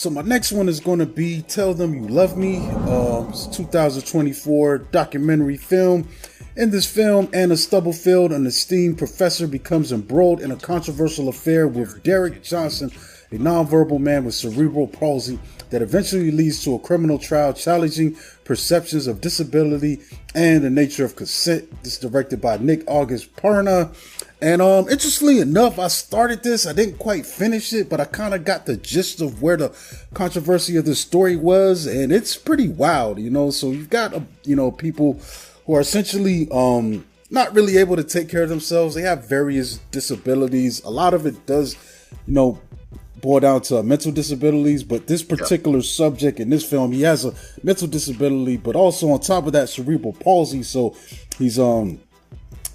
So my next one is going to be Tell Them You Love Me. It's a 2024 documentary film. In this film, Anna Stubblefield, an esteemed professor, becomes embroiled in a controversial affair with Derrick Johnson, a nonverbal man with cerebral palsy, that eventually leads to a criminal trial challenging perceptions of disability and the nature of consent. This is directed by Nick August Parna. And interestingly enough, I started this. I didn't quite finish it, but I kind of got the gist of where the controversy of the story was, and it's pretty wild, So you've got people who are essentially not really able to take care of themselves. They have various disabilities. A lot of it does, boil down to mental disabilities, but this particular subject in this film, he has a mental disability, but also on top of that, cerebral palsy. So he's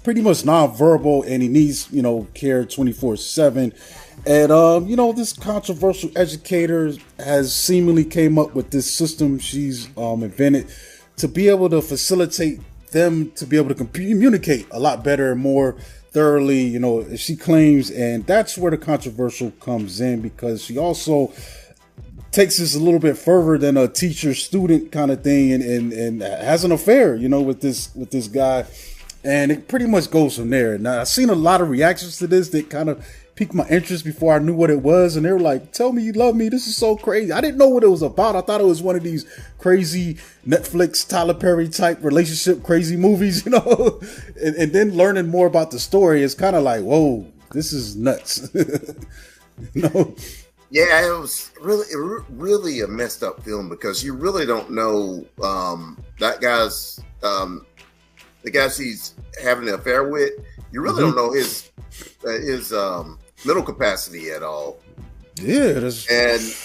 pretty much nonverbal, and he needs, care 24/7. And, this controversial educator has seemingly came up with this system she's invented to be able to facilitate them to be able to communicate a lot better and more thoroughly, she claims. And that's where the controversial comes in, because she also takes this a little bit further than a teacher-student kind of thing, and has an affair, with this guy. And it pretty much goes from there. Now, I've seen a lot of reactions to this that kind of piqued my interest before I knew what it was. And they were like, tell me you love me. This is so crazy. I didn't know what it was about. I thought it was one of these crazy Netflix Tyler Perry type relationship crazy movies, and then learning more about the story is kind of like, whoa, this is nuts. Yeah, it was really a messed up film, because you really don't know that guy's the guy she's having an affair with. You really don't know his mental capacity at all. Yeah, and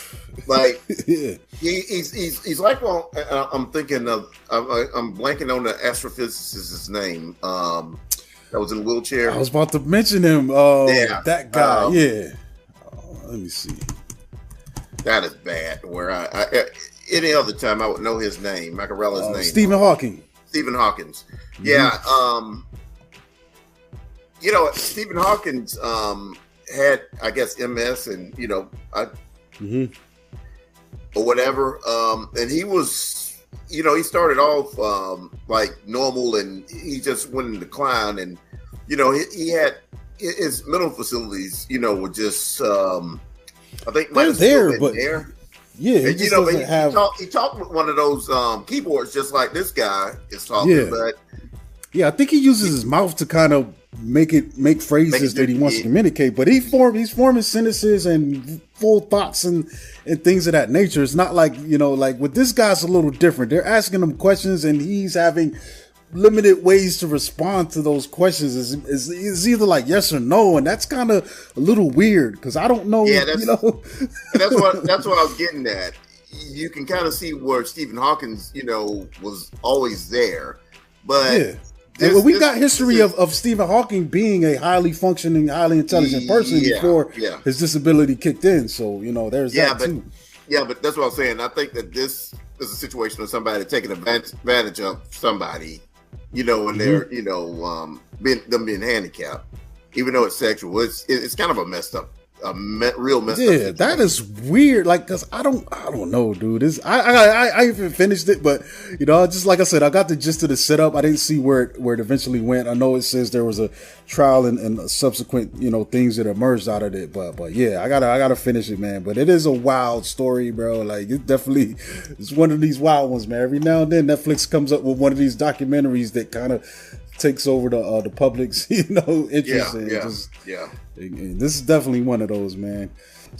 like yeah. he's like, well, I'm thinking of I'm blanking on the astrophysicist's name that was in a wheelchair. I was about to mention him. That guy. Let me see. That is bad. Where I any other time I would know his name, Machiavelli's name. Stephen Hawking. Stephen Hawkins. Yeah. Stephen Hawkins had, I guess, MS, and or whatever. And he was, he started off like normal, and he just went in decline. And he had his mental facilities, were just I think might have still been there. Yeah, and, he talked with one of those keyboards, just like this guy is talking. Yeah. But I think he uses his mouth to kind of make phrases that he wants to communicate. But he's forming sentences and full thoughts and things of that nature. It's not like like with this guy's a little different. They're asking him questions, and he's having limited ways to respond to those questions. Is either like yes or no, and that's kind of a little weird, because I don't know. Yeah, that's what I was getting at. You can kind of see where Stephen Hawkins, was always there, but we got history of Stephen Hawking being a highly functioning, highly intelligent person before his disability kicked in. So there's that too. Yeah, but that's what I was saying. I think that this is a situation of somebody taking advantage of somebody. When they're, being handicapped, even though it's sexual, it's kind of a messed up, real messed up. Yeah, that is weird. Like, cause I don't know, dude. I even finished it, but just like I said, I got the gist of the setup. I didn't see where it eventually went. I know it says there was a trial and subsequent, things that emerged out of it. But yeah, I gotta finish it, man. But it is a wild story, bro. Like, it's one of these wild ones, man. Every now and then Netflix comes up with one of these documentaries that kind of takes over the public's interest. And this is definitely one of those, man.